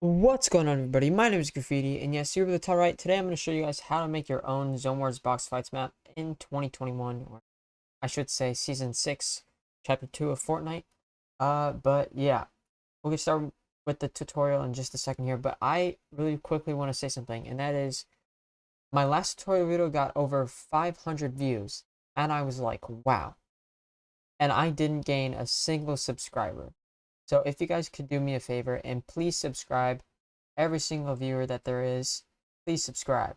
What's going on, everybody? My name is Graffiti, and yes, you're over the top right. Today I'm going to show you guys how to make your own Zone Wars box fights map in 2021, or I should say Season 6, Chapter 2 of Fortnite. But yeah, we'll get started with the tutorial in just a second here, but I really quickly want to say something, and that is, my last tutorial video got over 500 views, and I was like, wow. And I didn't gain a single subscriber. So if you guys could do me a favor and please subscribe, every single viewer that there is, please subscribe.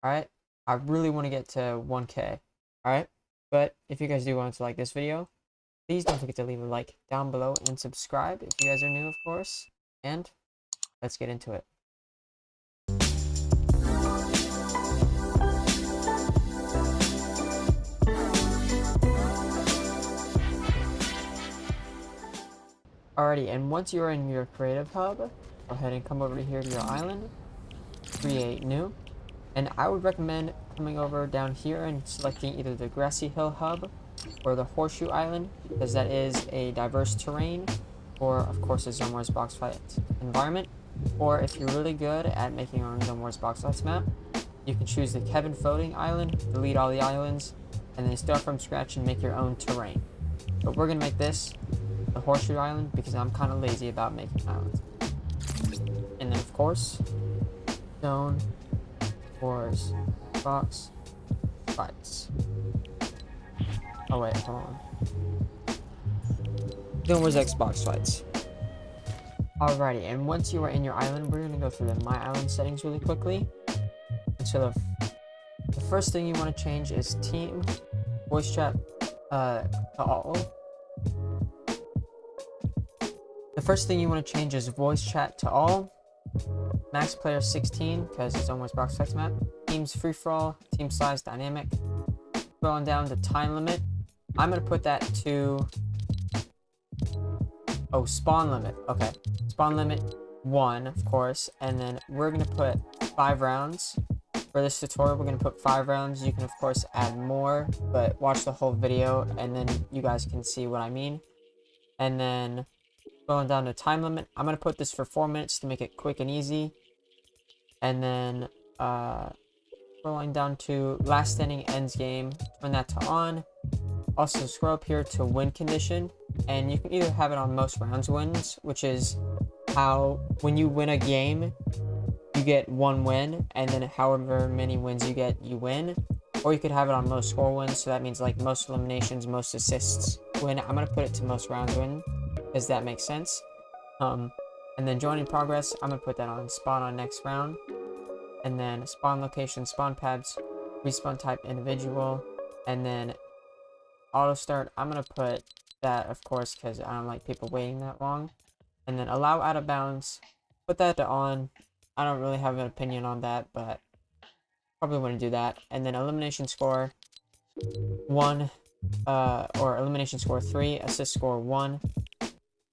Alright? I really want to get to 1K. Alright? But if you guys do want to like this video, please don't forget to leave a like down below and subscribe if you guys are new, of course. And let's get into it. Alrighty, and once you are in your creative hub, go ahead and come over here to your island, create new, and I would recommend coming over down here and selecting either the Grassy Hill hub or the Horseshoe Island, because that is a diverse terrain for, of course, a Zone Wars box fight environment. Or if you're really good at making your own Zone Wars box fights map, you can choose the Kevin Floating Island, delete all the islands, and then start from scratch and make your own terrain. But we're gonna make this the Horseshoe Island because I'm kind of lazy about making islands. And then, of course, Zone Wars box fights. Oh wait, hold on. Zone Wars Xbox fights. Alrighty, and once you are in your island, we're gonna go through the My Island settings really quickly. And so the first thing you want to change is team voice chat to all. The first thing you want to change is voice chat to all. Max player 16 because it's almost box fights map. Teams free for all. Team size dynamic. Scrolling down to time limit. I'm gonna put that to spawn limit. Okay, spawn limit 1, of course, and then we're gonna put 5 rounds. For this tutorial, we're gonna put 5 rounds. You can of course add more, but watch the whole video and then you guys can see what I mean. And then going down to time limit, I'm gonna put this for 4 minutes to make it quick and easy. And then scrolling down to last standing ends game, turn that to on. Also scroll up here to win condition, and you can either have it on most rounds wins, which is how when you win a game you get 1 win, and then however many wins you get you win. Or you could have it on most score wins, so that means like most eliminations, most assists win. I'm gonna put it to most rounds win because that makes sense. And then join in progress, I'm gonna put that on spawn on next round. And then spawn location, spawn pads, respawn type individual, and then auto start, I'm gonna put that, of course, because I don't like people waiting that long. And then allow out of bounds, put that to on. I don't really have an opinion on that, but probably want to do that. And then elimination score 1, or elimination score 3, assist score 1.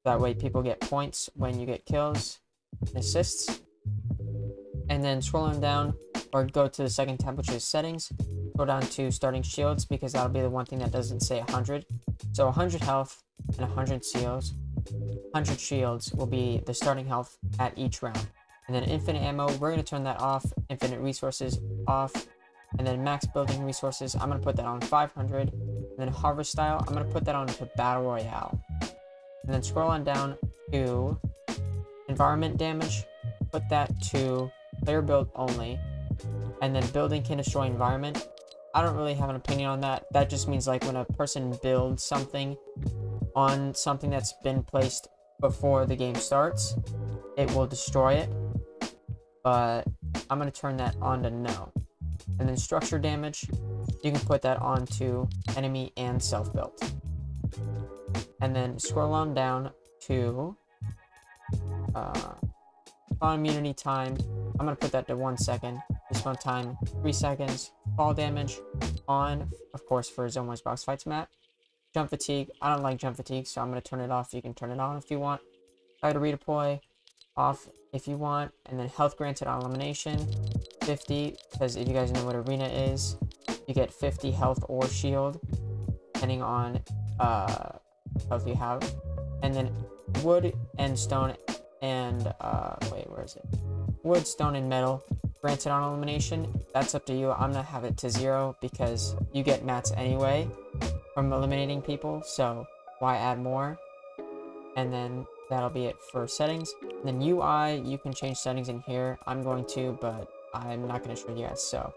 That way people get points when you get kills and assists. And then scrolling down, or go to the second tab, which is settings, go down to starting shields, because that'll be the one thing that doesn't say 100. So 100 health and 100 shields. 100 shields will be the starting health at each round. And then infinite ammo, we're going to turn that off. Infinite resources off. And then max building resources, I'm going to put that on 500. And then harvest style, I'm going to put that on to battle royale. And then scroll on down to environment damage, put that to player build only. And then building can destroy environment. I don't really have an opinion on that. That just means like when a person builds something on something that's been placed before the game starts, it will destroy it. But I'm going to turn that on to no. And then structure damage, you can put that on to enemy and self-built. And then scroll on down to spawn immunity time. I'm going to put that to 1 second. Respawn time 3 seconds. Fall damage on, of course, for Zone Wars box fights map. Jump fatigue, I don't like jump fatigue, so I'm going to turn it off. You can turn it on if you want. Try to redeploy off if you want. And then health granted on elimination 50, because if you guys know what arena is, you get 50 health or shield depending on health you have. And then wood and stone and wait, where is it? Wood, stone, and metal. Granted on elimination, that's up to you. I'm gonna have it to 0 because you get mats anyway from eliminating people, so why add more? And then that'll be it for settings. And then UI, you can change settings in here. I'm going to, but I'm not gonna show you guys, so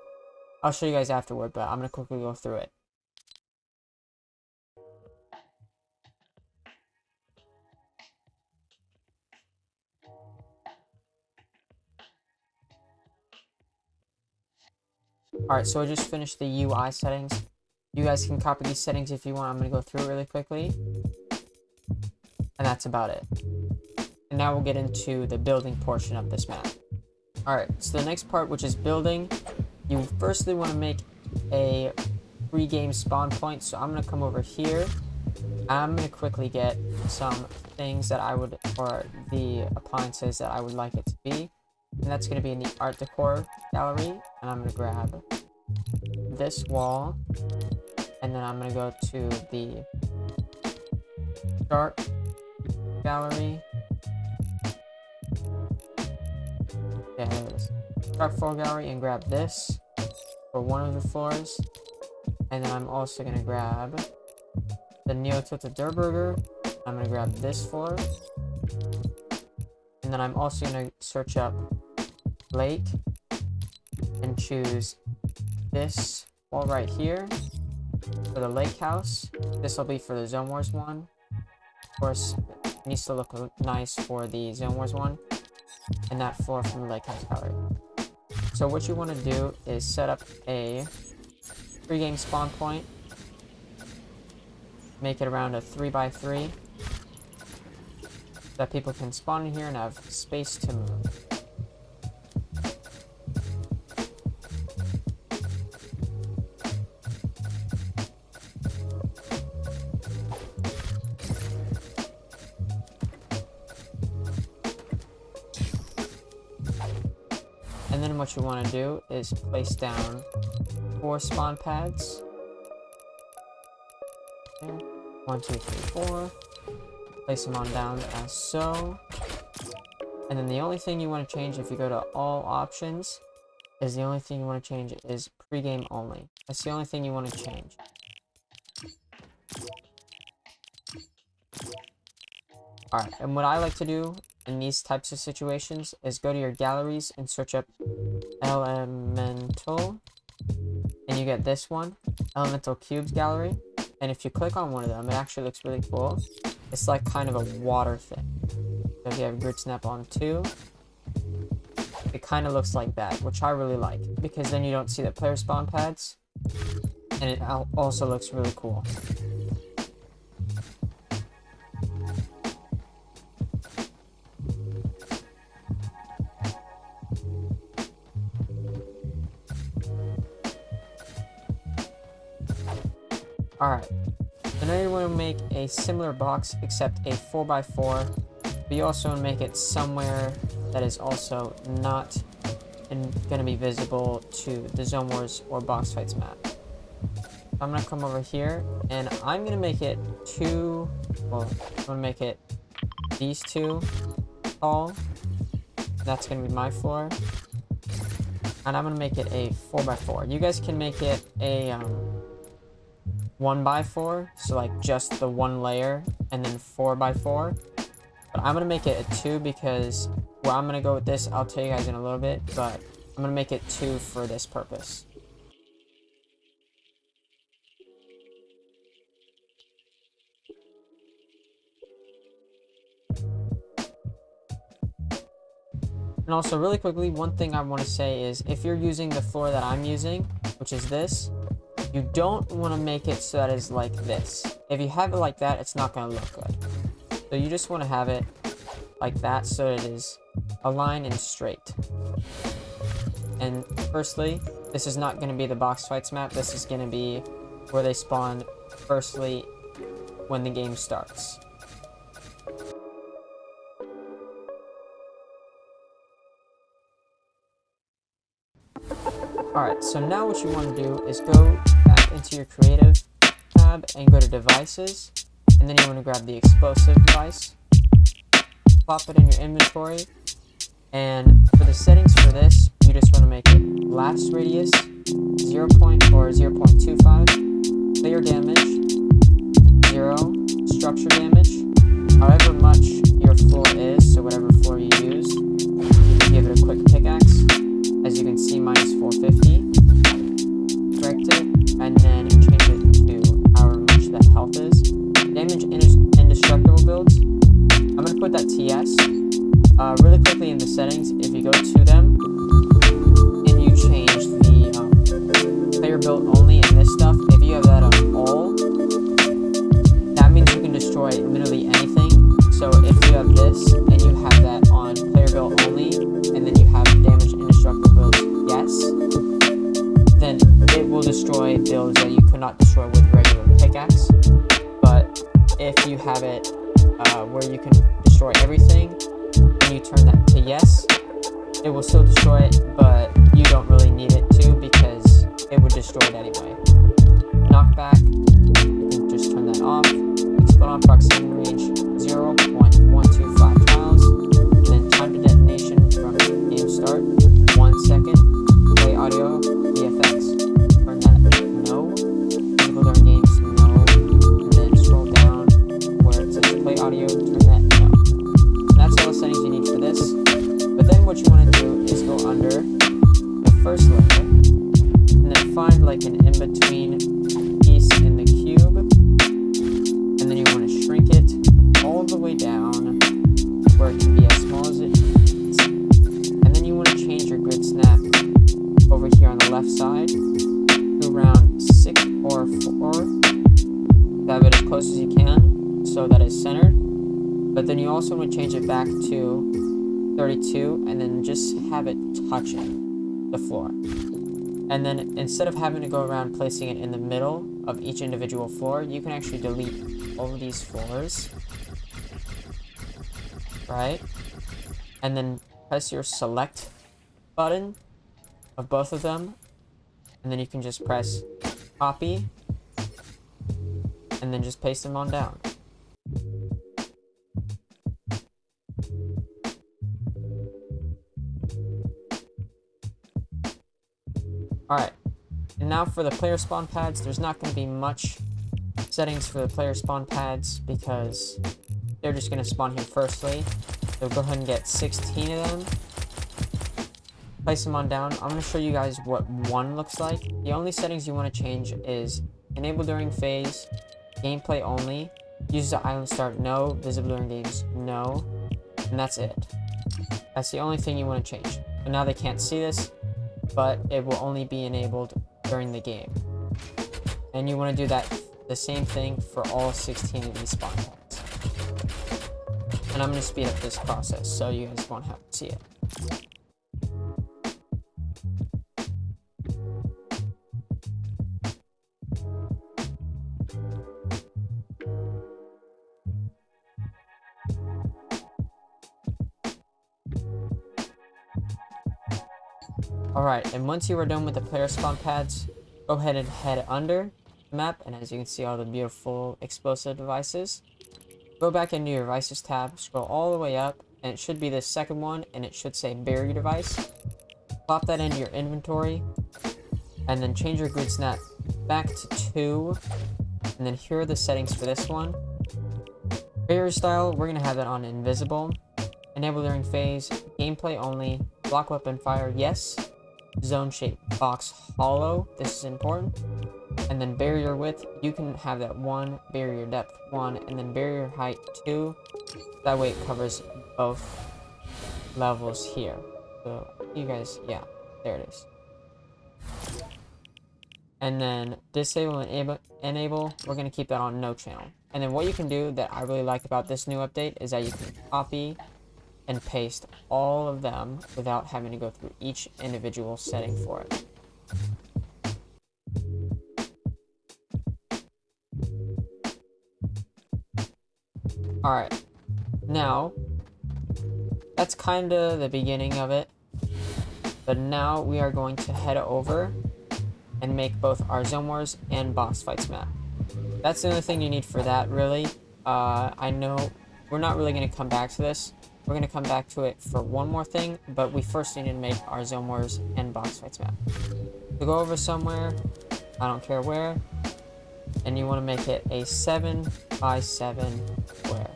I'll show you guys afterward, but I'm gonna quickly go through it. Alright, so I just finished the UI settings. You guys can copy these settings if you want. I'm going to go through it really quickly. And that's about it. And now we'll get into the building portion of this map. Alright, so the next part, which is building, you firstly want to make a pre-game spawn point. So I'm going to come over here. I'm going to quickly get some things that I would, or the appliances that I would like it to be. And that's going to be in the art decor gallery. And I'm going to grab this wall. And then I'm going to go to the start gallery. Yeah, there it is. Start floor gallery and grab this for one of the floors. And then I'm also going to grab the Neo Tilted Burger. I'm going to grab this floor. And then I'm also going to search up lake and choose this wall right here for the lake house. This will be for the Zone Wars one. Of course, it needs to look nice for the Zone Wars one. And that floor from the lake house gallery. So what you want to do is set up a pre-game spawn point. Make it around a 3x3 so that people can spawn in here and have space to move. And then what you want to do is place down 4 spawn pads. There. 1, 2, 3, 4. Place them on down as so. And then the only thing you want to change if you go to all options is the only thing you want to change is pregame only. That's the only thing you want to change. Alright, and what I like to do in these types of situations is go to your galleries and search up elemental, and you get this one, elemental cubes gallery. And if you click on one of them, it actually looks really cool. It's like kind of a water thing. So if you have grid snap on 2, it kind of looks like that, which I really like because then you don't see the player spawn pads, and it also looks really cool. Alright, so now you want to make a similar box except a 4x4, but you also want to make it somewhere that is also not going to be visible to the Zone Wars or Box Fights map. I'm going to come over here and I'm going to make it I'm going to make it these 2 tall. That's going to be my floor. And I'm going to make it a 4x4. You guys can make it a 1x4, so like just the 1 layer, and then 4x4. But I'm gonna make it a 2 because where I'm gonna go with this, I'll tell you guys in a little bit, but I'm gonna make it 2 for this purpose. And also really quickly, one thing I want to say is if you're using the floor that I'm using, which is this, you don't want to make it so that it's like this. If you have it like that, it's not going to look good. So you just want to have it like that so it is aligned and straight. And firstly, this is not going to be the Box Fights map. This is going to be where they spawn firstly when the game starts. Alright, so now what you want to do is go back into your creative tab and go to devices, and then you want to grab the explosive device, Plop it in your inventory. And for the settings for this, you just want to make it blast radius 0.25, player damage 0, structure damage, however much your floor is, so whatever floor you use. You can give it a quick pickaxe. As you can see, mine is 450. Correct it, and then you change it to however much that health is. Damage indestructible builds. I'm going to put that to yes. Really quickly in the settings, if you go to them and you change the player build only and this stuff, if you have that on all, that means you can destroy literally anything. So if you have this and you have that on player build only, and then you have damage indestructible builds yes, then it will destroy builds that you could not destroy with regular pickaxe. But if you have it where you can destroy everything, and you turn that to yes, it will still destroy it, but you don't really need it to because it would destroy it anyway. Knockback, you can just turn that off. Explode on proximity range 0.125 tiles, and then time to detonation from game start 1 second. Play audio VFX, turn that no. People during games no, and then scroll down where it says play audio, turn that no. And that's all the settings you need for this. But then what you want to do is go under the first layer and then find like an in-between piece in the cube, and then you want to shrink it all the way down where it can be as small as it needs. And then you want to change your grid snap over here on the left side to around 6 or 4. Have it as close as you can so that it's centered. But then you also want to change it back to 32 and then just have it touching the floor. And then instead of having to go around placing it in the middle of each individual floor, you can actually delete all of these floors, right? And then press your select button of both of them, and then you can just press copy and then just paste them on down. Alright, and now for the player spawn pads, there's not going to be much settings for the player spawn pads because they're just going to spawn here firstly. So go ahead and get 16 of them. Place them on down. I'm going to show you guys what one looks like. The only settings you want to change is enable during phase, gameplay only, use the island start no, visible during games no, and that's it. That's the only thing you want to change. But now they can't see this, but it will only be enabled during the game. And you want to do that the same thing for all 16 of these spawn pads. And I'm going to speed up this process so you guys won't have to see it. Alright, and once you are done with the player spawn pads, go ahead and head under the map, and as you can see all the beautiful explosive devices. Go back into your devices tab, scroll all the way up, and it should be the second one, and it should say barrier device. Plop that into your inventory, and then change your grid snap back to 2, and then here are the settings for this one. Barrier style, we're going to have that on invisible. Enable during phase, gameplay only, block weapon fire, yes. Zone shape box hollow, this is important. And then barrier width, you can have that 1, barrier depth 1, and then barrier height 2. That way it covers both levels here. So you guys, yeah, there it is. And then disable and enable, we're going to keep that on no channel. And then what you can do that I really like about this new update is that you can copy and paste all of them without having to go through each individual setting for it. Alright, now that's kind of the beginning of it, but now we are going to head over and make both our Zone Wars and boss fights map. That's the only thing you need for that, really. I know we're not really going to come back to this, we're going to come back to it for one more thing, but we first need to make our Zone Wars and box fights map. So go over somewhere, I don't care where, and you want to make it a 7x7 square.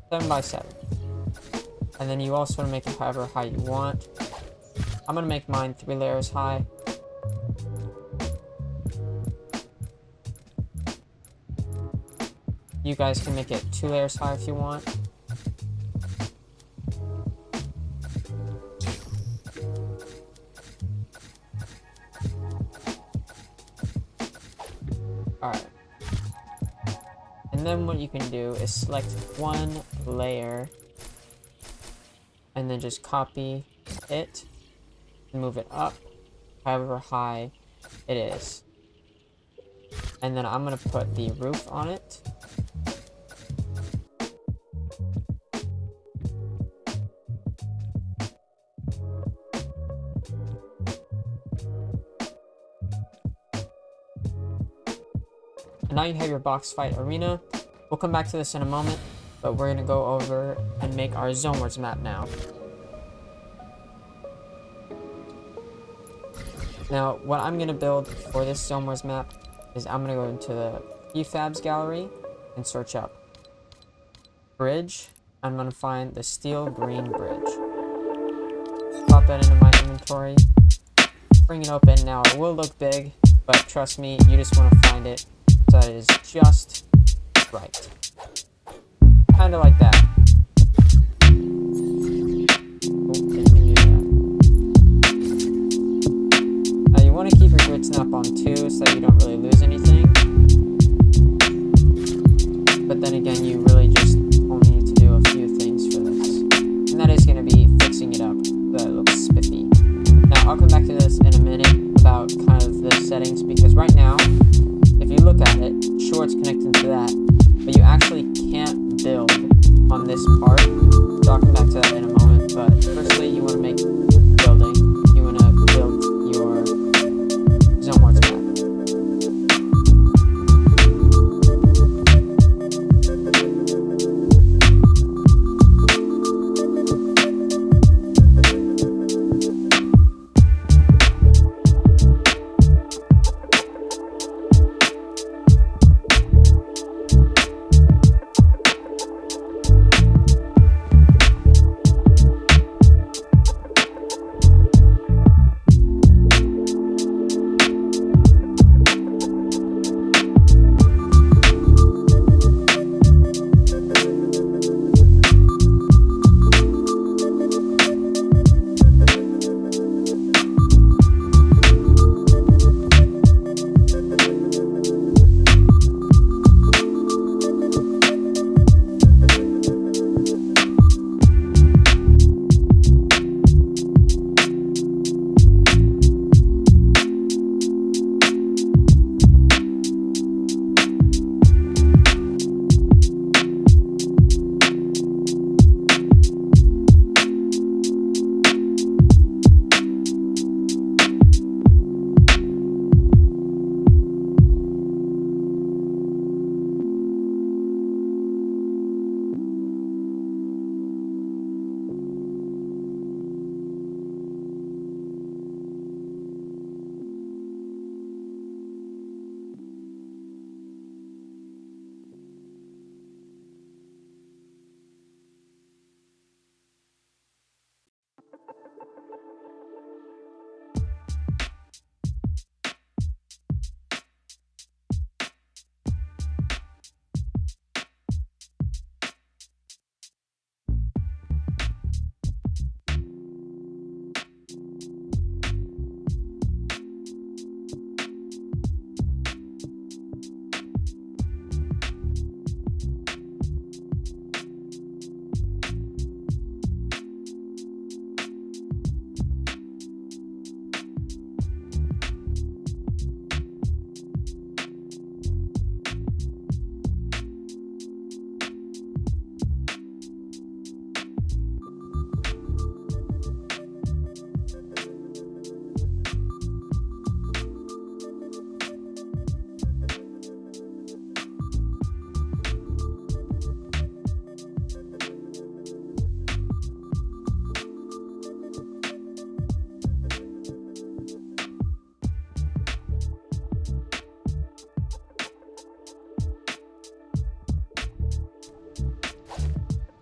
Seven by 7. And then you also want to make it however high you want. I'm going to make mine 3 layers high. You guys can make it 2 layers high if you want. Alright. And then what you can do is select one layer and then just copy it and move it up however high it is. And then I'm going to put the roof on it. And now you have your box fight arena. We'll come back to this in a moment, but we're going to go over and make our Zone Wars map now. Now, what I'm going to build for this Zone Wars map is I'm going to go into the prefabs gallery and search up bridge. I'm going to find the steel green bridge. Pop that into my inventory. Bring it open. Now, it will look big, but trust me, you just want to find it so that it is just right. Kind of like that. Now you want to keep your grid snap on 2 so that you don't really lose anything. But then again, you really just only need to do a few things for this. And that is going to be fixing it up so that it looks spiffy. Now I'll come back to this in a minute about kind of the settings, because right now, if you look at it, sure it's connected to that, but you actually can't build on this part. So I'll come back to that in a moment, but firstly you want to make building. You want to build your Zone Wars map.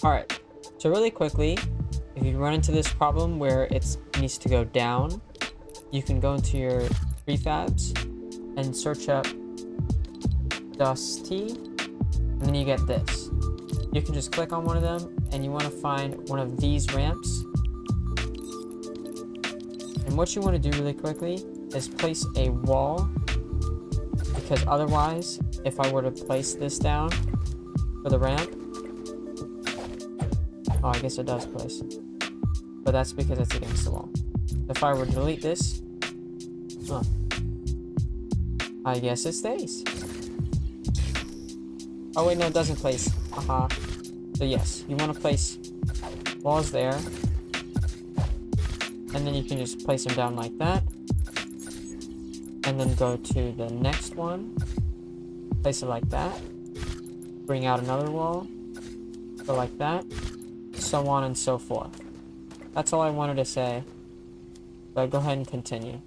Alright, so really quickly, if you run into this problem where it needs to go down, you can go into your prefabs and search up Dusty, and then you get this. You can just click on one of them, and you want to find one of these ramps. And what you want to do really quickly is place a wall, because otherwise, if I were to place this down for the ramp, oh, I guess it does place, but that's because it's against the wall. If I were to delete this, I guess it stays. Oh wait, no, it doesn't place. Haha. So yes, you want to place walls there, and then you can just place them down like that, and then go to the next one, place it like that, bring out another wall, go like that, so on and so forth. That's all I wanted to say, but go ahead and continue.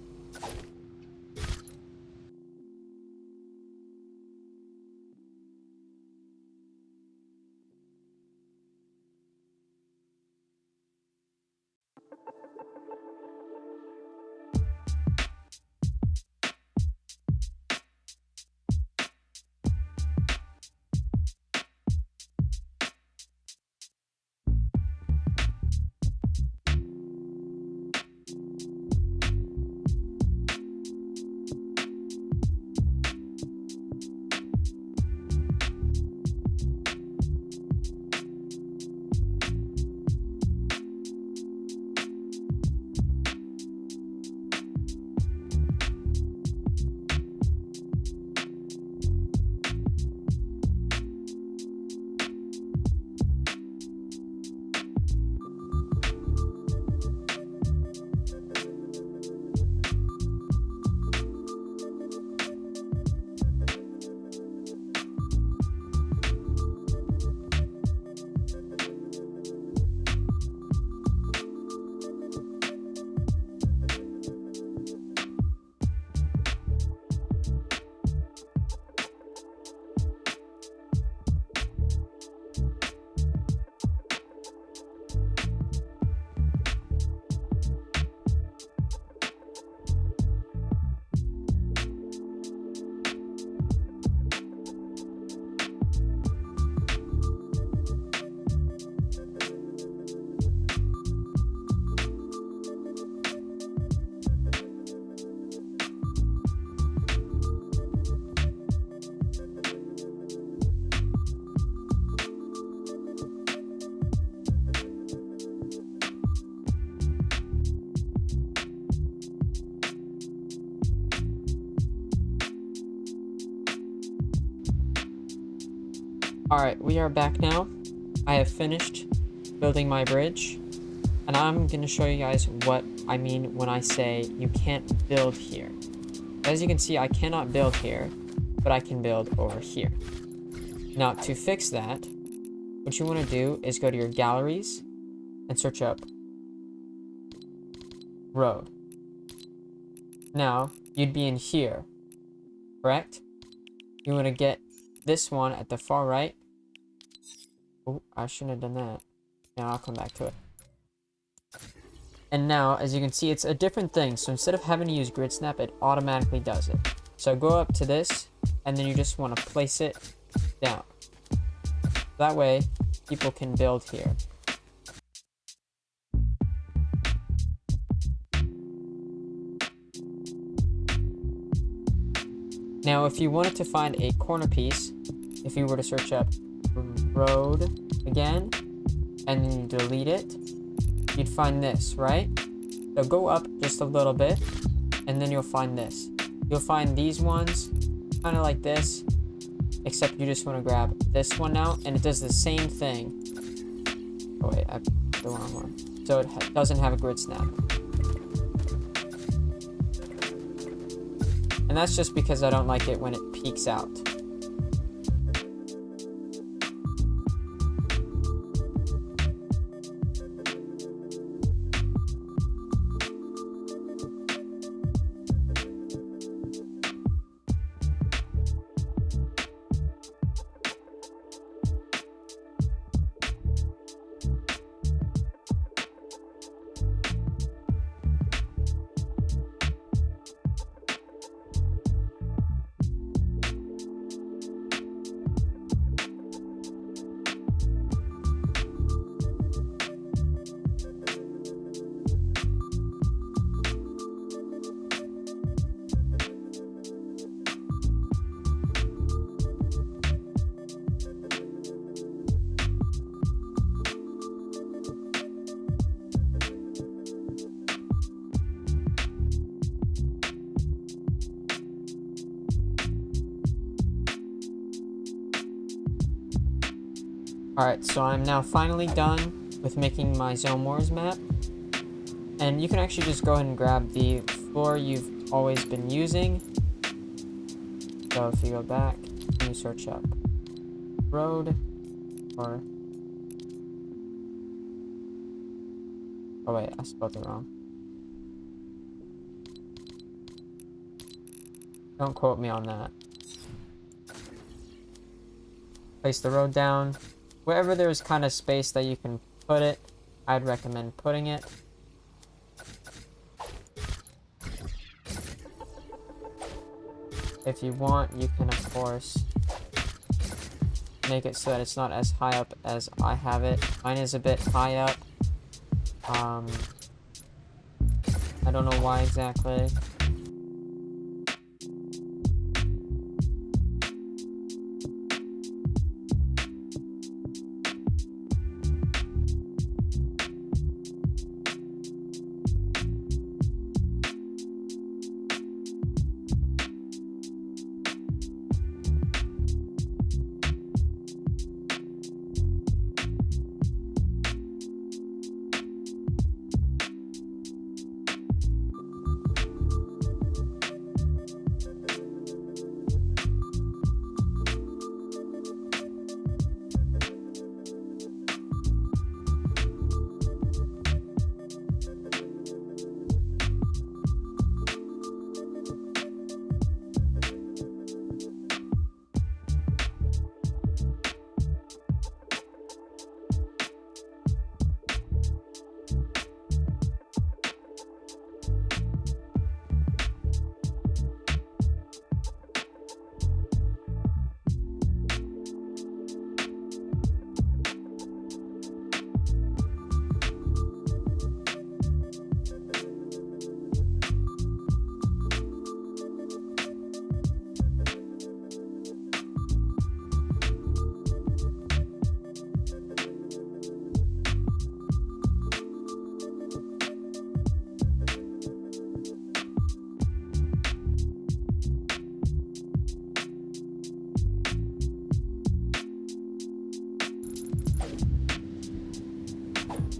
Alright, we are back now. I have finished building my bridge, and I'm going to show you guys what I mean when I say you can't build here. As you can see, I cannot build here, but I can build over here. Now, to fix that, what you want to do is go to your galleries and search up road. Now, you'd be in here, correct? You want to get this one at the far right. Oh, I shouldn't have done that. Now I'll come back to it. And now, as you can see, it's a different thing. So instead of having to use grid snap, it automatically does it. So go up to this, and then you just want to place it down. That way, people can build here. Now, if you wanted to find a corner piece, if you were to search up road again, and then you delete it, you'd find this, right? So go up just a little bit, and then you'll find this. You'll find these ones, kind of like this, except you just want to grab this one now, and it does the same thing. Oh wait, I put the wrong one. So it doesn't have a grid snap. And that's just because I don't like it when it peeks out. Alright, so I'm now finally done with making my Zone Wars map. And you can actually just go ahead and grab the floor you've always been using. So if you go back and you search up road, or... oh wait, I spelled it wrong. Don't quote me on that. Place the road down. Wherever there's kind of space that you can put it, I'd recommend putting it. If you want, you can of course make it so that it's not as high up as I have it. Mine is a bit high up. I don't know why exactly.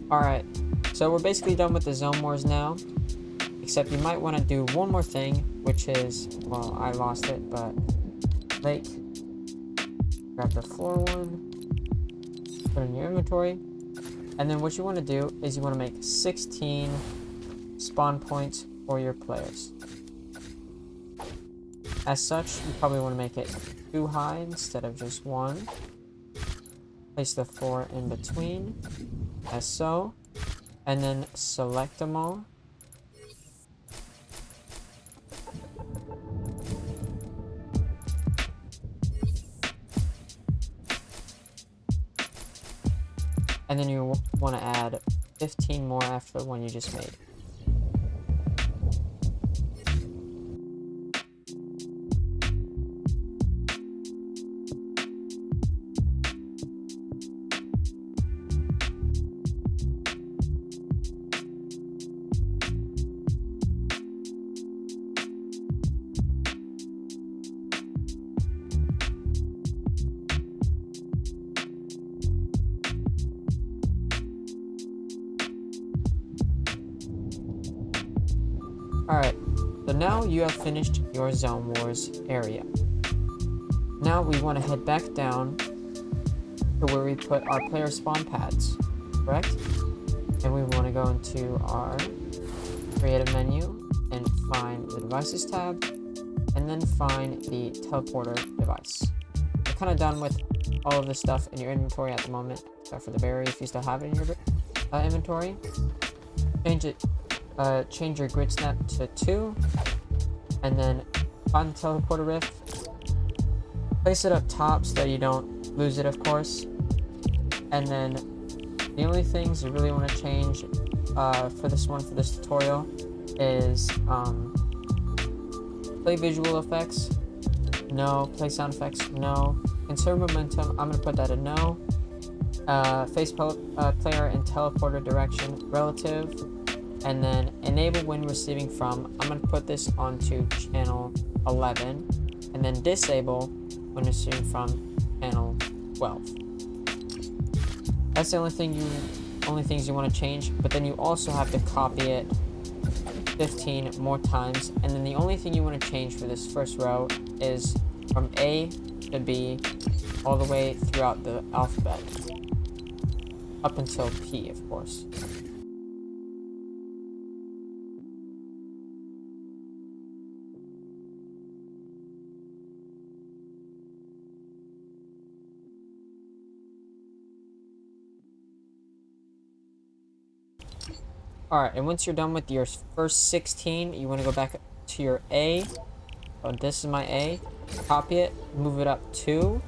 Alright, so we're basically done with the Zone Wars now, except you might want to do one more thing, which is, well, I lost it, but lake, grab the floor one, put it in your inventory, and then what you want to do is you want to make 16 spawn points for your players. As such, you probably want to make it 2 high instead of just 1. Place the 4 in between, as so, and then select them all. And then you want to add 15 more after the one you just made. Alright, so now you have finished your Zone Wars area. Now we want to head back down to where we put our player spawn pads, correct? And we want to go into our creative menu and find the devices tab, and then find the teleporter device. We're kind of done with all of the stuff in your inventory at the moment, except for the berry if you still have it in your inventory. Change your grid snap to 2, and then find the teleporter rift. Place it up top so that you don't lose it, of course. And then the only things you really want to change for this tutorial is play visual effects, no. Play sound effects, no. Conserve momentum, I'm going to put that a no. Face player and teleporter direction relative. And then enable when receiving from, I'm going to put this onto channel 11, and then disable when receiving from channel 12. That's the only things you want to change, but then you also have to copy it 15 more times, and then the only thing you want to change for this first row is from A to B all the way throughout the alphabet up until P, of course. Alright, and once you're done with your first 16, you want to go back to your A. Oh, this is my A. Copy it, move it up 2.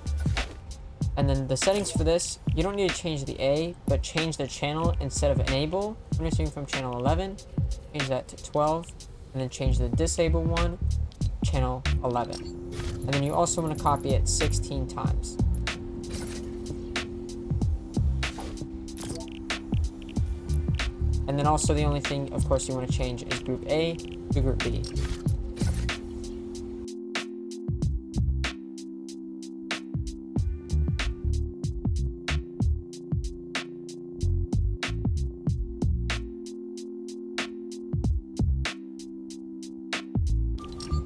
And then the settings for this, you don't need to change the A, but change the channel instead of enable. When you're streaming from channel 11, change that to 12. And then change the disable one, channel 11. And then you also want to copy it 16 times. And then also the only thing, of course, you want to change is group A to group B.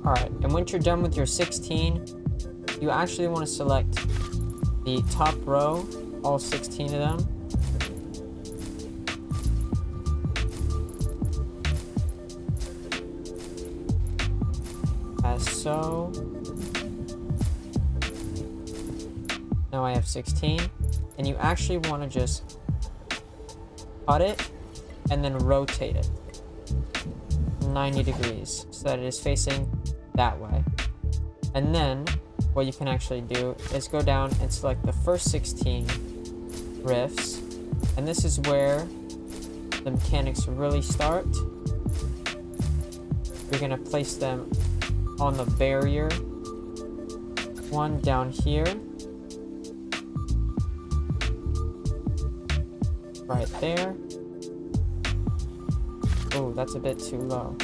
Alright, and once you're done with your 16, you actually want to select the top row, all 16 of them. As so. Now I have 16, and you actually want to just cut it and then rotate it 90 degrees so that it is facing that way. And then what you can actually do is go down and select the first 16 riffs, and this is where the mechanics really start. You're going to place them on the barrier one down here, right there. Oh, that's a bit too low.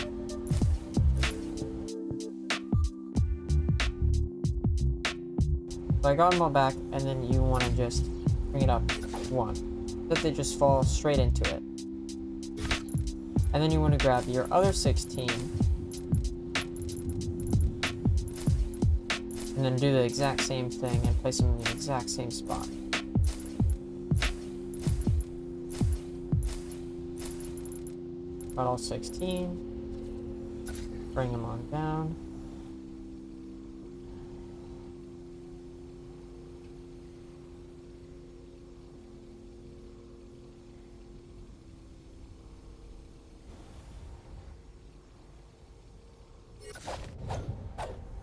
So I got them all back, and then you want to just bring it up one, so that they just fall straight into it. And then you want to grab your other 16, and then do the exact same thing and place them in the exact same spot. Got all 16, bring them on down.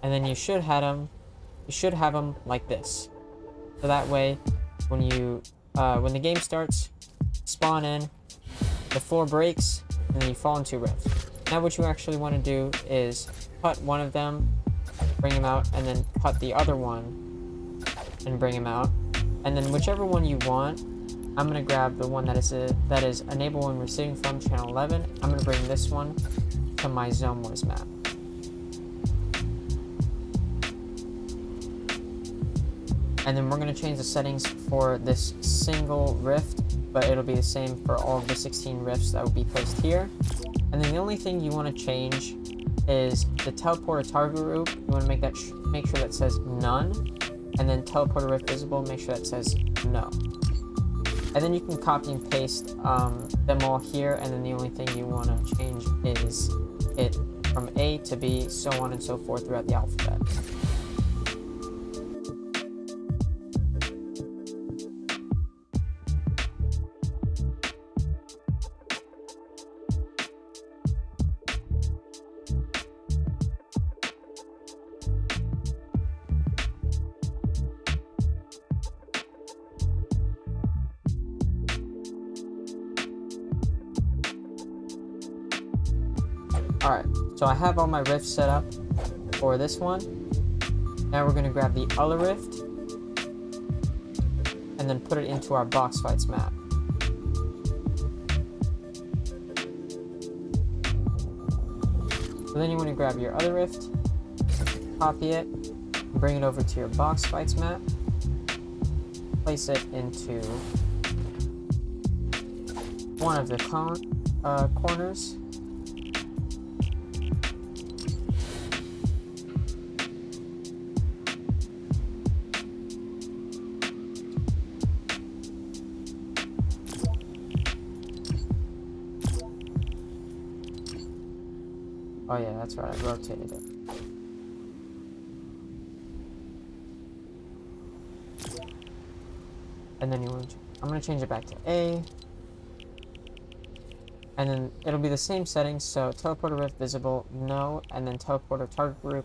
And then you should have them like this. So that way, when the game starts, spawn in, the floor breaks, and then you fall into rift. Now what you actually want to do is cut one of them, bring him out, and then cut the other one and bring him out. And then whichever one you want, I'm gonna grab the one that is enable when receiving from channel 11. I'm gonna bring this one to my Zone Wars map. And then we're going to change the settings for this single rift, but it'll be the same for all of the 16 rifts that will be placed here. And then the only thing you want to change is the teleporter target group. You want to make sure that says none, and then teleporter rift visible, make sure that says no. And then you can copy and paste them all here, and then the only thing you want to change is it from A to B, so on and so forth throughout the alphabet. Alright, so I have all my rifts set up for this one. Now we're going to grab the other rift and then put it into our box fights map. So then you want to grab your other rift, copy it, and bring it over to your box fights map, place it into one of the corners. Oh yeah, that's right, I rotated it. And then I'm gonna change it back to A. And then it'll be the same settings, so teleporter rift visible, no, and then teleporter target group,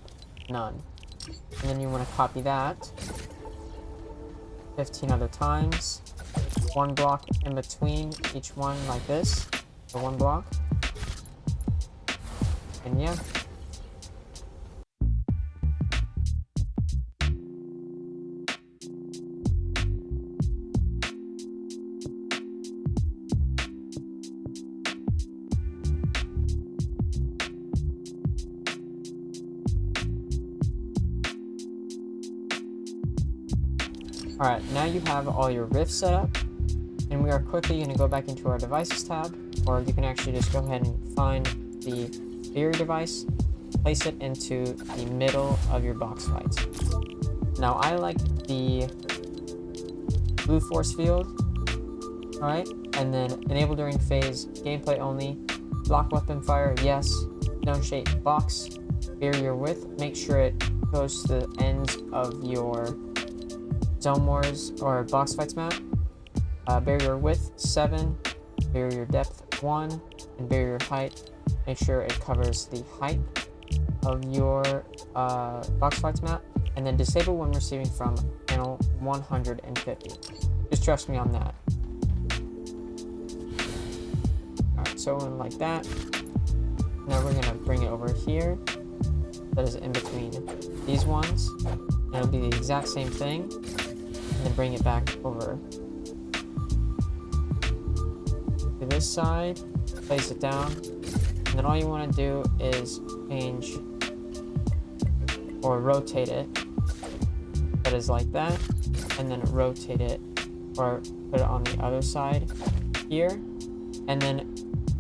none. And then you want to copy that 15 other times. One block in between each one like this, so one block. And yeah. Alright, now you have all your rifts set up, and we are quickly going to go back into our devices tab, or you can actually just go ahead and find the theory device, place it into the middle of your box fights. Now I like the blue force field, alright, and then enable during phase, gameplay only, block weapon fire, yes, zone shape box, barrier width, make sure it goes to the ends of your Zone Wars or box fights map. Barrier width 7, barrier depth 1, and barrier height. Make sure it covers the height of your box fights map, and then disable when receiving from channel 150. Just trust me on that. Alright, so like that. Now we're gonna bring it over here. That is in between these ones. And it'll be the exact same thing. And then bring it back over to this side, place it down, and then all you want to do is change or rotate it. That is like that, and then rotate it or put it on the other side here, and then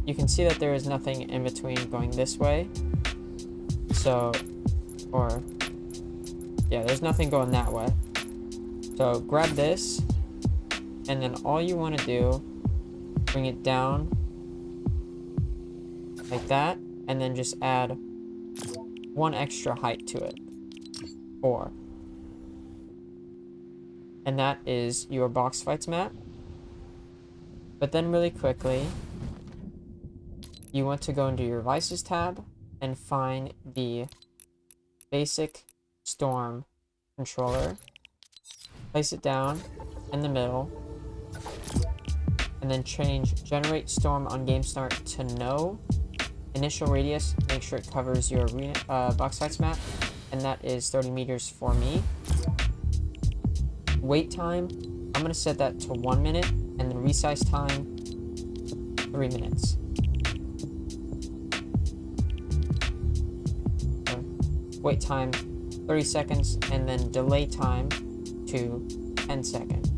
you can see that there is nothing in between going this way. So, or yeah, there's nothing going that way. So grab this, and then all you want to do, bring it down like that, and then just add one extra height to it, 4. And that is your box fights map. But then really quickly, you want to go into your devices tab and find the basic storm controller. Place it down in the middle, and then change generate storm on game start to no. Initial radius, make sure it covers your arena, box fights map, and that is 30 meters for me. Wait time, I'm going to set that to 1 minute, and then resize time 3 minutes. Wait time 30 seconds, and then delay time to 10 seconds.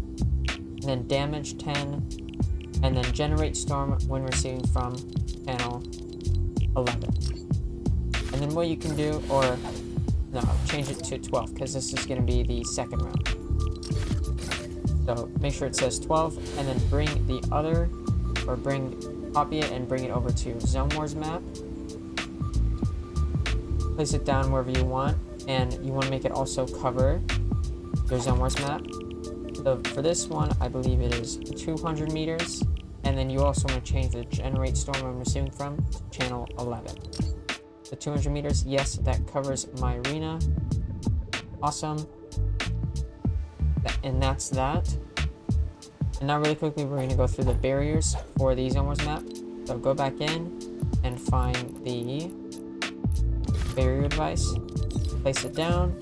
And then damage 10, and then generate storm when receiving from channel 11. And then what you can do, or no, change it to 12, because this is going to be the second round. So make sure it says 12, and then bring the other, or copy it and bring it over to your Zone Wars map. Place it down wherever you want, and you want to make it also cover your Zone Wars map. So for this one, I believe it is 200 meters, and then you also want to change the generate storm I'm receiving from to channel 11. The 200 meters, yes, that covers my arena. Awesome. And that's that. And now really quickly, we're going to go through the barriers for the Zone Wars map. So go back in and find the barrier device. Place it down.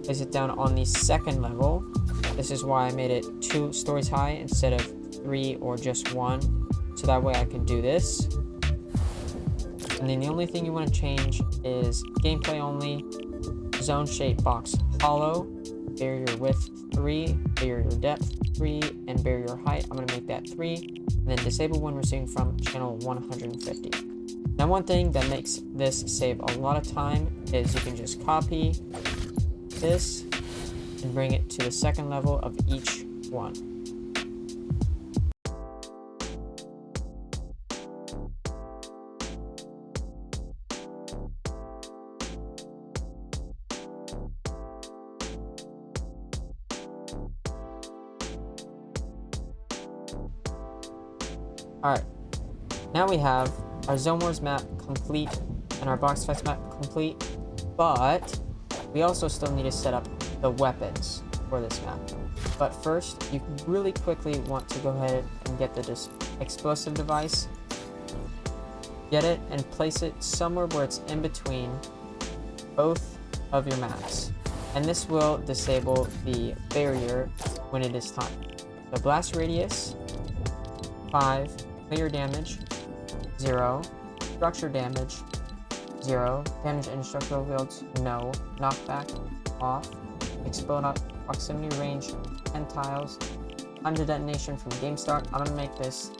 Place it down on the second level. This is why I made it 2 stories high instead of 3 or just 1. So that way I can do this. And then the only thing you want to change is gameplay only, zone shape box hollow, barrier width 3, barrier depth 3, and barrier height, I'm going to make that 3, and then disable when receiving from channel 150. Now one thing that makes this save a lot of time is you can just copy this and bring it to the second level of each one. Alright, now we have our Zone Wars map complete and our box fights map complete, but we also still need to set up the weapons for this map. But first, you really quickly want to go ahead and get the explosive device, get it, and place it somewhere where it's in between both of your maps. And this will disable the barrier when it is time. The blast radius, 5, clear damage, 0, structure damage, 0, damage in structural fields, no, knockback, off, explode up, proximity range, 10 tiles, time to detonation from game start. I'm going to make this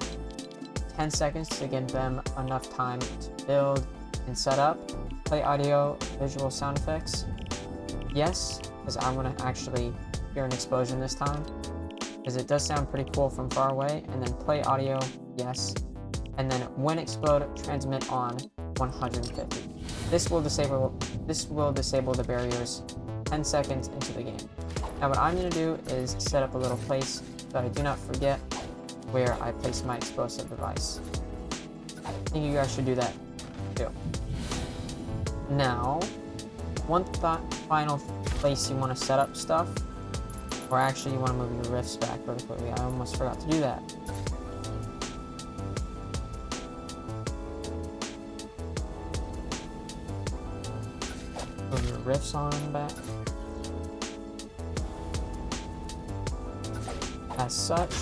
10 seconds to give them enough time to build and set up. Play audio, visual sound effects, yes, because I want to actually hear an explosion this time, because it does sound pretty cool from far away. And then play audio, yes, and then when explode, transmit on 150. This will disable the barriers 10 seconds into the game. Now what I'm going to do is set up a little place so that I do not forget where I place my explosive device. I think you guys should do that too. Now, one final place you want to set up stuff, or actually you want to move your rifts back really quickly. I almost forgot to do that. Move your rifts on back. As such,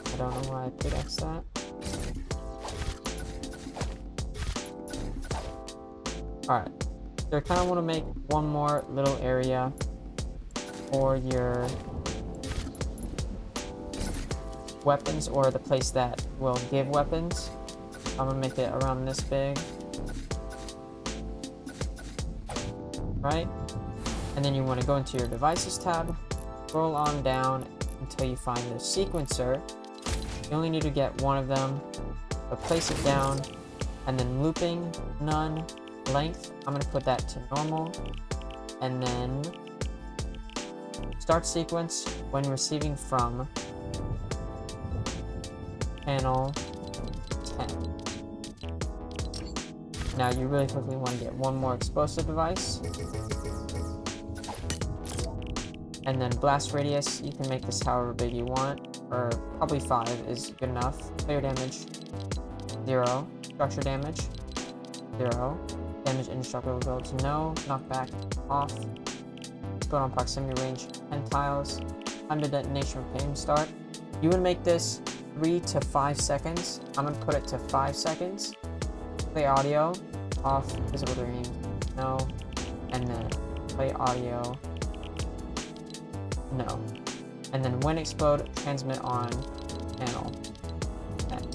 I don't know why I pickaxed that. Alright, so I kind of want to make one more little area for your weapons, or the place that will give weapons. I'm going to make it around this big. Right? And then you want to go into your devices tab, scroll on down until you find the sequencer. You only need to get one of them, but place it down, and then looping, none, length, I'm going to put that to normal, and then start sequence when receiving from channel 10. Now you really quickly want to get one more explosive device, and then blast radius, you can make this however big you want, or probably 5 is good enough. Clear damage, 0, structure damage, 0, damage in structural builds, no, knockback, off, explode on proximity range, 10 tiles, time to detonation from game start. You would make this 3 to 5 seconds. I'm going to put it to 5 seconds. Play audio, off, visible to range, no, and then play audio, no. And then when explode, transmit on channel 10.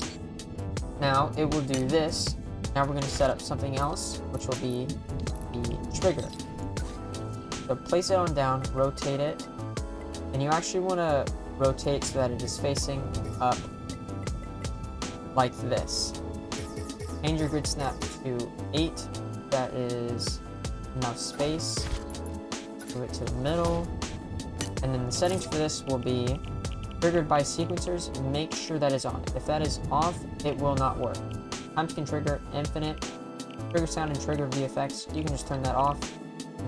Now it will do this. Now we're going to set up something else, which will be the trigger. So place it on down, rotate it, and you actually want to rotate so that it is facing up like this. Change your grid snap to 8. That is enough space. Move it to the middle. And then the settings for this will be triggered by sequencers. Make sure that is on. If that is off, it will not work. Times can trigger infinite. Trigger sound and trigger VFX, you can just turn that off.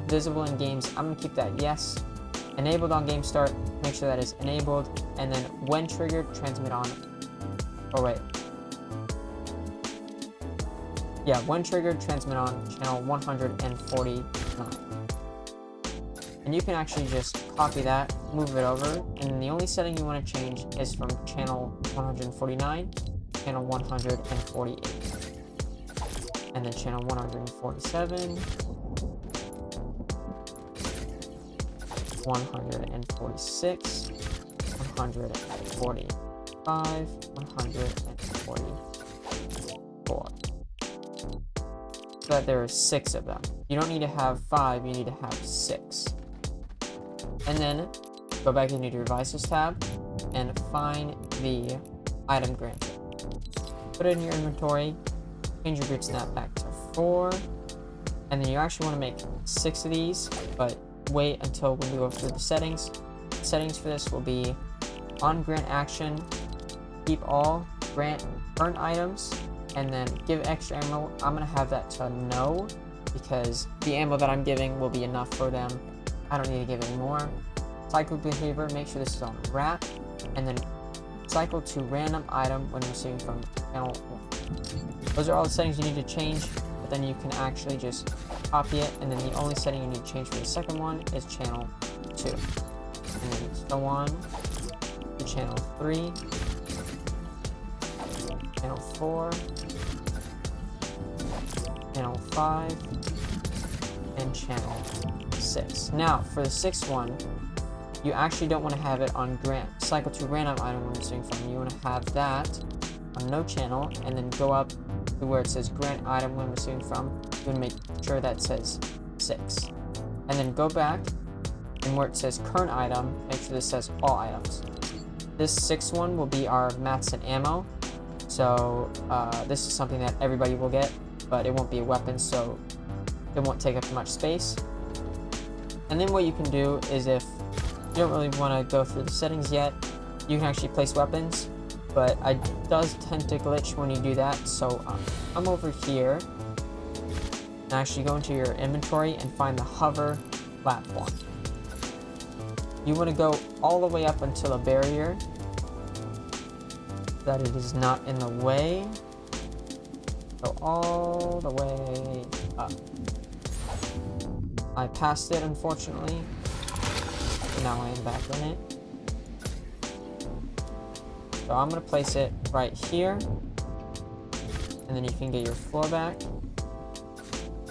Visible in games, I'm going to keep that yes. Enabled on game start, make sure that is enabled. And then when triggered, transmit on. Oh wait. Yeah, when triggered, transmit on channel 149. And you can actually just copy that, move it over, and the only setting you want to change is from channel 149 to channel 148. And then channel 147, 146, 145, 144. So that there are 6 of them. You don't need to have 5, you need to have 6. And then go back into your devices tab and find the item granted. Put it in your inventory, change your grid snap back to 4, and then you actually want to make 6 of these, but wait until when we go through the settings. The settings for this will be on grant action, keep all, grant earn items, and then give extra ammo. I'm going to have that to no, because the ammo that I'm giving will be enough for them. I don't need to give any more. Cycle behavior, make sure this is on wrap, and then cycle to random item when receiving from channel 1. Those are all the settings you need to change, but then you can actually just copy it, and then the only setting you need to change for the second one is channel 2. And then so on to channel 3, channel 4, channel 5, and channel 6. Now, for the 6th one, you actually don't want to have it on cycle to random item when receiving from. You want to have that on no channel, and then go up to where it says grant item when receiving from. You want to make sure that says 6. And then go back, and where it says current item, make sure this says all items. This 6th one will be our mats and ammo. So this is something that everybody will get, but it won't be a weapon, so it won't take up much space. And then what you can do is, if you don't really want to go through the settings yet, you can actually place weapons, but it does tend to glitch when you do that. So come over here and actually go into your inventory and find the hover platform. You want to go all the way up until a barrier that it is not in the way. Go all the way up. I passed it, unfortunately. Now I am back in it. So I'm going to place it right here. And then you can get your floor back.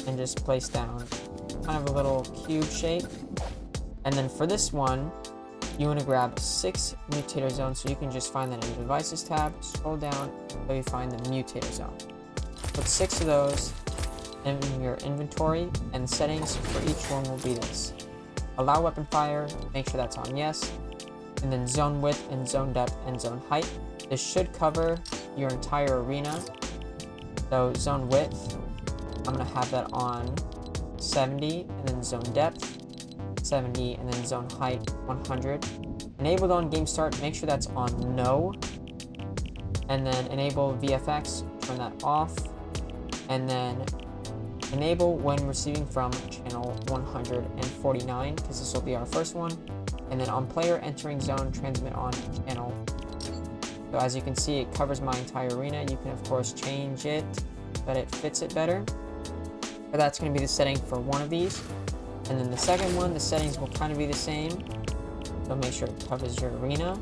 And just place down kind of a little cube shape. And then for this one, you want to grab 6 mutator zones. So you can just find that in the devices tab. Scroll down until you find the mutator zone. Put 6 of those in your inventory. And the settings for each one will be this. Allow weapon fire, make sure that's on yes, and then zone width and zone depth and zone height. This should cover your entire arena. So zone width, I'm going to have that on 70, and then zone depth 70, and then zone height 100. Enabled on game start, make sure that's on no, and then enable VFX, turn that off, and then enable when receiving from channel 149, because this will be our first one. And then on player entering zone, transmit on channel. So as you can see, it covers my entire arena. You can of course change it so that it fits it better. But that's going to be the setting for one of these. And then the second one, the settings will kind of be the same. So make sure it covers your arena.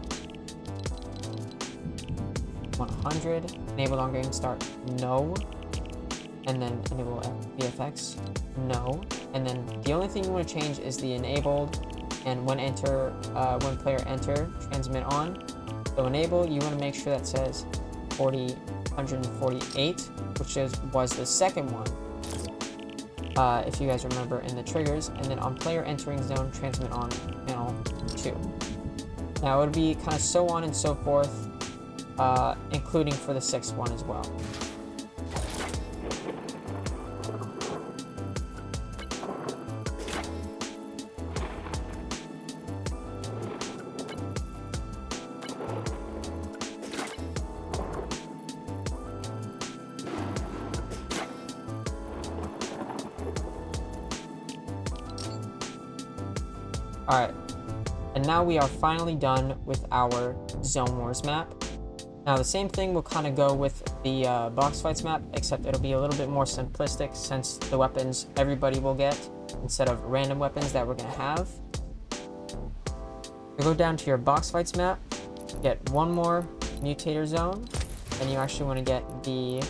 100. Enabled on game start, no. And then enable VFX, no. And then the only thing you want to change is the enabled and when player enter, transmit on. So enable, you want to make sure that says 148, which was the second one. If you guys remember in the triggers. And then on player entering zone, transmit on channel 2. Now it would be kind of so on and so forth, including for the 6th one as well. Alright, and now we are finally done with our Zone Wars map. Now the same thing will kind of go with the box fights map, except it'll be a little bit more simplistic since the weapons everybody will get instead of random weapons that we're going to have. You go down to your box fights map, get one more mutator zone, and you actually want to get the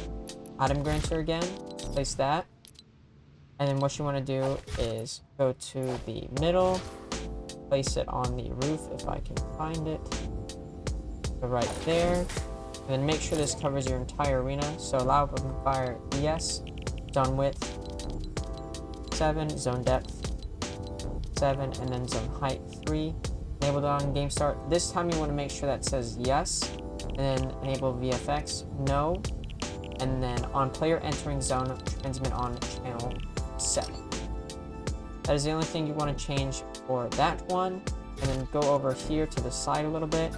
item granter again, place that. And then what you want to do is go to the middle, place it on the roof if I can find it. So right there. And then make sure this covers your entire arena. So allow open fire, yes. Zone width, 7. Zone depth, 7. And then zone height, 3. Enable it on game start. This time you want to make sure that says yes. And then enable VFX, no. And then on player entering zone, transmit on channel 7. That is the only thing you want to change for that one. And then go over here to the side a little bit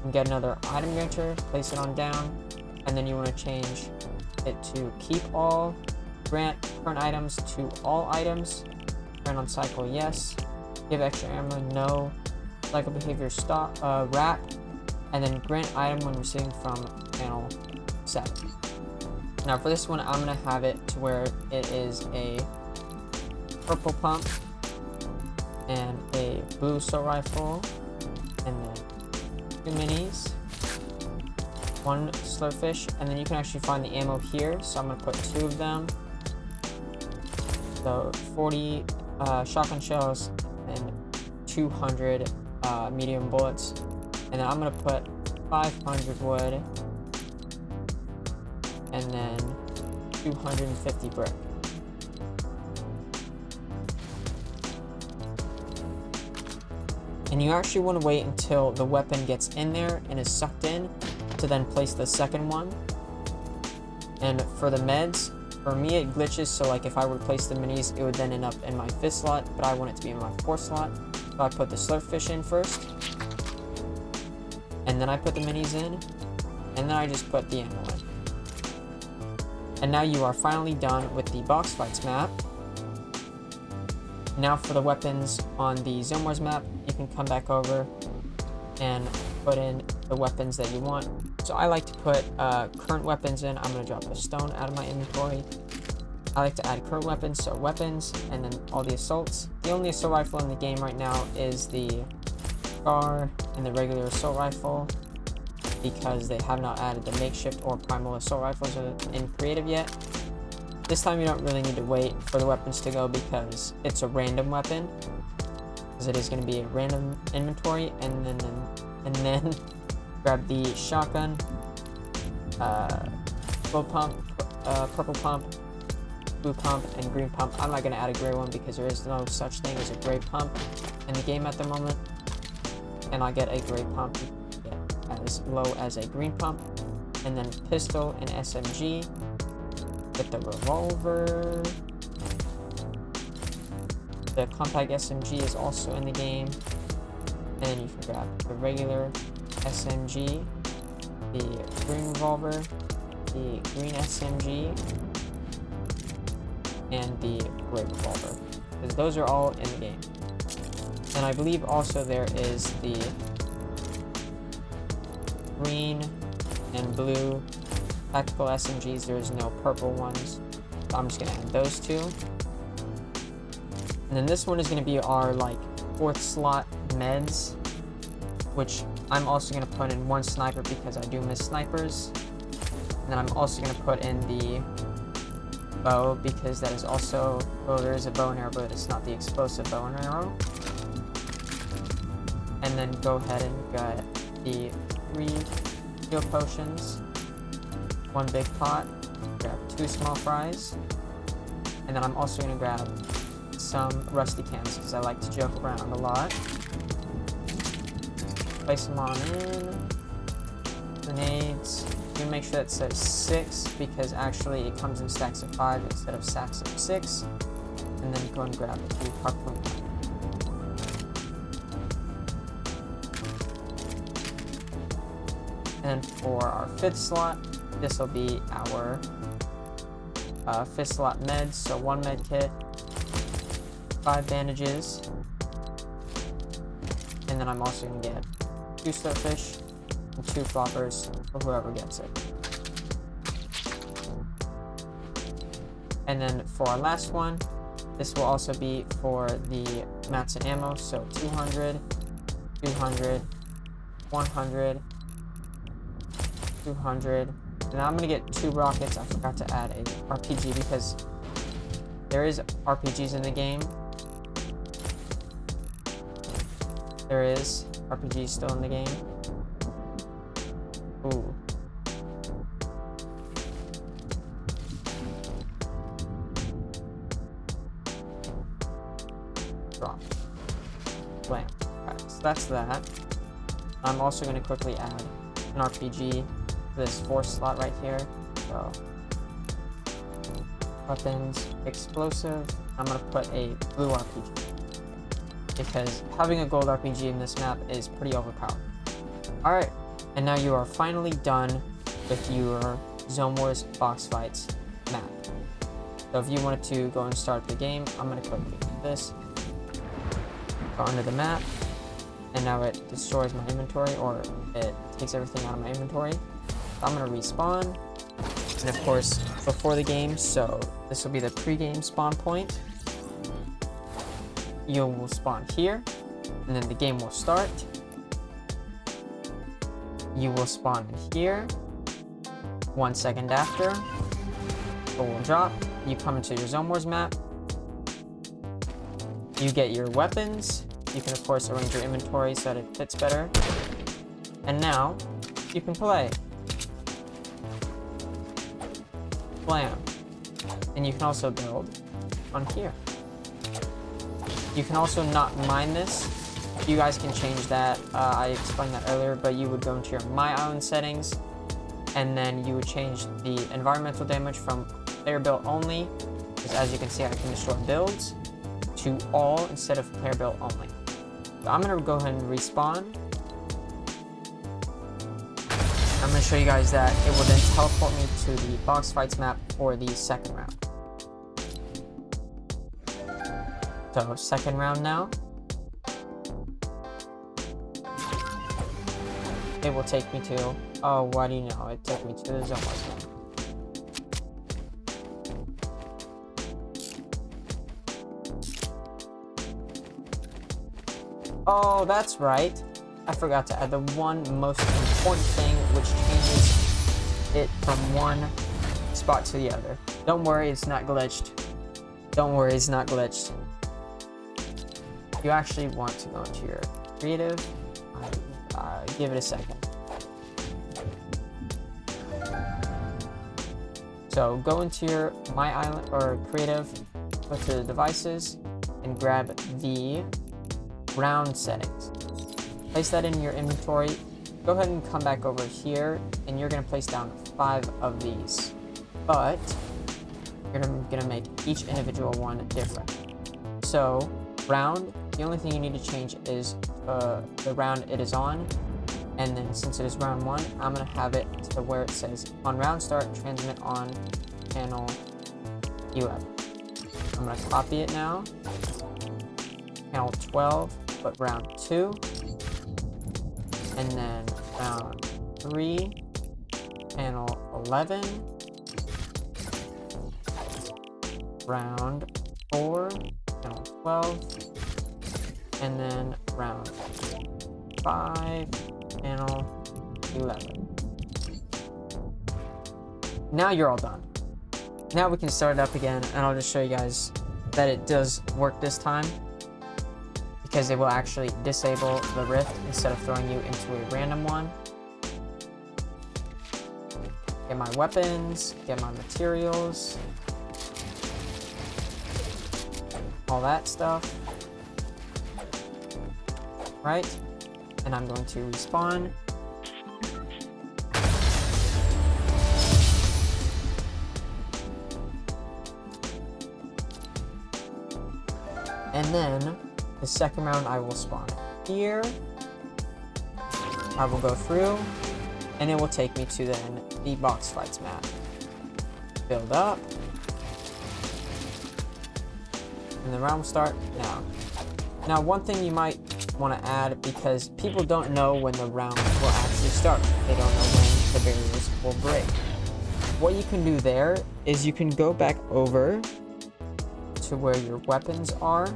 and get another item granter, place it on down, and then you want to change it to keep all, grant current items to all items, grant on cycle, yes, give extra ammo, no, cycle behavior, stop, wrap, and then grant item when receiving from channel 7. Now for this one, I'm going to have it to where it is a purple pump and a blue assault rifle, and then 2 minis, 1 slurfish, and then you can actually find the ammo here, so I'm going to put 2 of them. So 40 shotgun shells and 200 medium bullets, and then I'm going to put 500 wood and then 250 brick. And you actually want to wait until the weapon gets in there and is sucked in to then place the second one. And for the meds, for me it glitches, so like if I were to place the minis, it would then end up in my 5th slot, but I want it to be in my 4th slot. So I put the slurpfish in first, and then I put the minis in, and then I just put the ammo in. And now you are finally done with the box fights map. Now for the weapons on the Zone Wars map, you can come back over and put in the weapons that you want. So I like to put current weapons in. I'm going to drop a stone out of my inventory. I like to add current weapons, so weapons, and then all the assaults. The only assault rifle in the game right now is the SCAR and the regular assault rifle, because they have not added the makeshift or primal assault rifles in creative yet. This time you don't really need to wait for the weapons to go because it's a random weapon, because it is going to be a random inventory. And then grab the shotgun, gold pump, purple pump, blue pump, and green pump. I'm not going to add a gray one because there is no such thing as a gray pump in the game at the moment, and I get a gray pump as low as a green pump. And then pistol and SMG. Get the revolver. The compact SMG is also in the game. And then you can grab the regular SMG, the green revolver, the green SMG, and the gray revolver, because those are all in the game. And I believe also there is the green and blue tactical SMGs. There's no purple ones, so I'm just gonna add those 2. And then this one is gonna be our like 4th slot meds, which I'm also gonna put in 1 sniper because I do miss snipers. And then I'm also gonna put in the bow because that is also, well, there is a bow and arrow, but it's not the explosive bow and arrow. And then go ahead and get the 3 heal potions, 1 big pot, grab 2 small fries, and then I'm also going to grab some rusty cans because I like to joke around a lot. Place them on in. Grenades. You can make sure that says 6 because actually it comes in stacks of 5 instead of stacks of 6. And then go and grab the harpoon. And for our 5th slot, this will be our 5th slot meds. So 1 med kit, 5 bandages, and then I'm also going to get 2 slurfish and 2 floppers for whoever gets it. And then for our last one, this will also be for the mats and ammo. So 200, 200, 100, 200. And I'm gonna get 2 rockets. I forgot to add a RPG because there is RPGs in the game. There is RPGs still in the game. that's that. I'm also going to quickly add an RPG to this 4th slot right here. So, weapons, explosive. I'm going to put a blue RPG. Because having a gold RPG in this map is pretty overpowered. Alright, and now you are finally done with your Zone Wars box fights map. So if you wanted to go and start the game, I'm going to click this, go under the map, and now it destroys my inventory, or it takes everything out of my inventory. So I'm going to respawn, and of course before the game, so this will be the pre-game spawn point. You will spawn here, and then the game will start. You will spawn here. 1 second after, it will drop. You come into your Zone Wars map. You get your weapons. You can of course arrange your inventory so that it fits better. And now, you can play. Blam. And you can also build on here. You can also not mine this. You guys can change that. I explained that earlier, but you would go into your My Island settings, and then you would change the environmental damage from player build only, because as you can see, I can destroy builds, to all instead of player build only. So I'm gonna go ahead and respawn. I'm gonna show you guys that it will then teleport me to the box fights map for the 2nd round. So 2nd round now. It will take me to, oh, why do you know? It took me to the Zone Wars map. Oh, that's right. I forgot to add the one most important thing, which changes it from one spot to the other. Don't worry, it's not glitched. Don't worry, it's not glitched. You actually want to go into your creative. Give it a second. So go into your My Island or creative, go to the devices, and grab the round settings. Place that in your inventory. Go ahead and come back over here, and you're gonna place down 5 of these. But you're gonna make each individual one different. So round, the only thing you need to change is the round it is on. And then since it is round 1, I'm going to have it to where it says on round start, transmit on channel 11. I'm going to copy it now. Channel 12, but round 2. And then round 3, channel 11. Round 4, channel 12. And then round 5. Channel 11. Now you're all done. Now we can start it up again, and I'll just show you guys that it does work this time, because it will actually disable the rift instead of throwing you into a random one. Get my weapons, get my materials, all that stuff, right? And I'm going to respawn. And then the 2nd round I will spawn here. I will go through, and it will take me to then the box fights map. Build up. And the round will start now. Now, one thing you might want to add, because people don't know when the round will actually start. They don't know when the barriers will break. What you can do there is you can go back over to where your weapons are.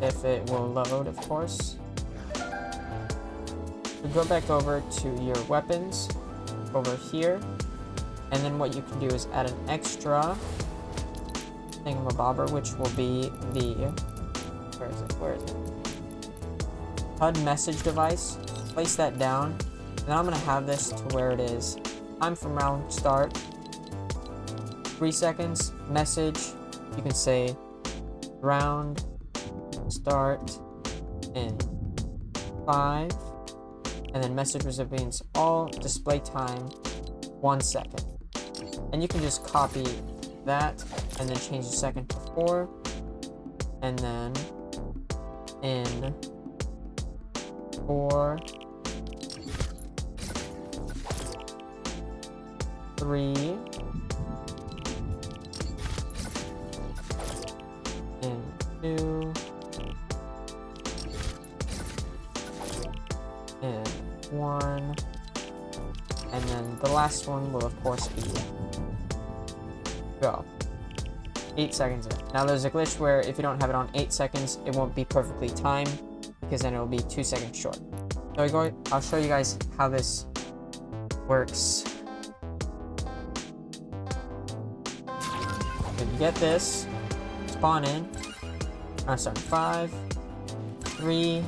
If it will load, of course. So go back over to your weapons over here. And then what you can do is add an extra thingamabobber, which will be the, where is it? HUD message device. Place that down, and then I'm gonna have this to where it is. I'm from round start. 3 seconds, message. You can say round start in 5, and then message recipients all, display time 1 second. And you can just copy that and then change the second to 4, and then in 4, 3, in 2, and 1, and then the last one will of course be go. 8 seconds in. Now there's a glitch where if you don't have it on 8 seconds, it won't be perfectly timed, because then it'll be 2 seconds short. So I'll show you guys how this works. So you get this, spawn in, I'll start 5, 3,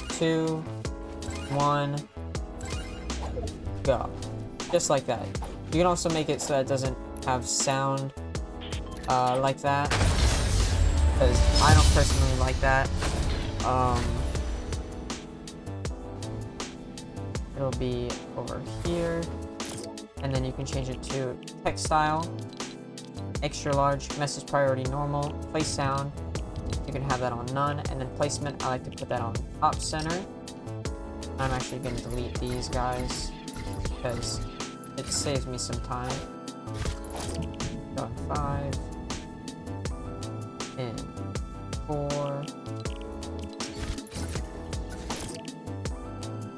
2, 1, go. Just like that. You can also make it so that it doesn't have sound like that, because I don't personally like that. It'll be over here, and then you can change it to text style, extra large, message priority normal, place sound, you can have that on none, and then placement, I like to put that on top center. I'm actually going to delete these guys because it saves me some time. Go in 5, in 4,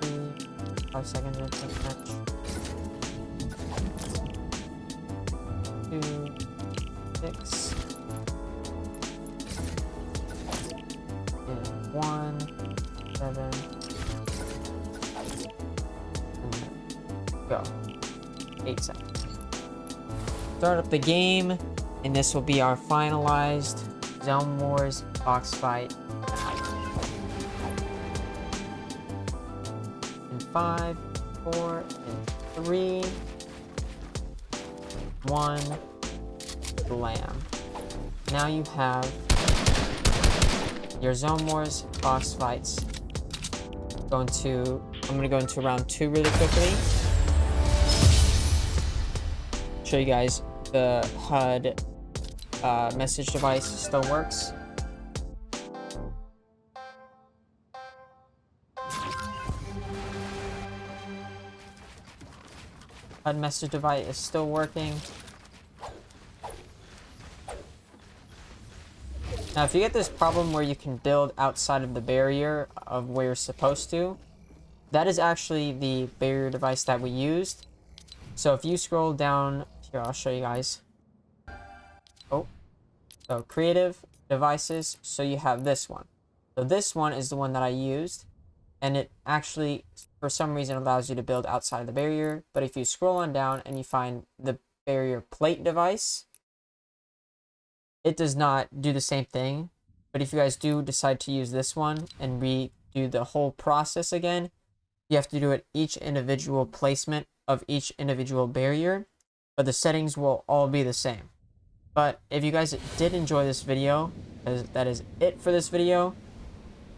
3, 5 seconds into the match. 2, 6, in 1, 7, and go. 8 seconds. Start up the game, and this will be our finalized Zone Wars box fight. In 5, 4, and 3, 1, blam. Now you have your Zone Wars box fights. I'm gonna go into round 2 really quickly. Show you guys the HUD message device still works. HUD message device is still working. Now, if you get this problem where you can build outside of the barrier of where you're supposed to, that is actually the barrier device that we used. So if you scroll down here, I'll show you guys. Oh, so creative devices. So you have this one. So this one is the one that I used, and it actually, for some reason, allows you to build outside of the barrier. But if you scroll on down and you find the barrier plate device, it does not do the same thing. But if you guys do decide to use this one and redo the whole process again, you have to do it each individual placement of each individual barrier, but the settings will all be the same. But if you guys did enjoy this video, that is it for this video.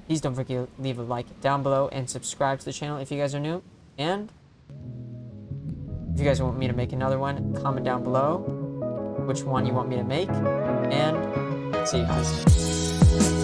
Please don't forget to leave a like down below and subscribe to the channel if you guys are new. And if you guys want me to make another one, comment down below which one you want me to make. And see you guys.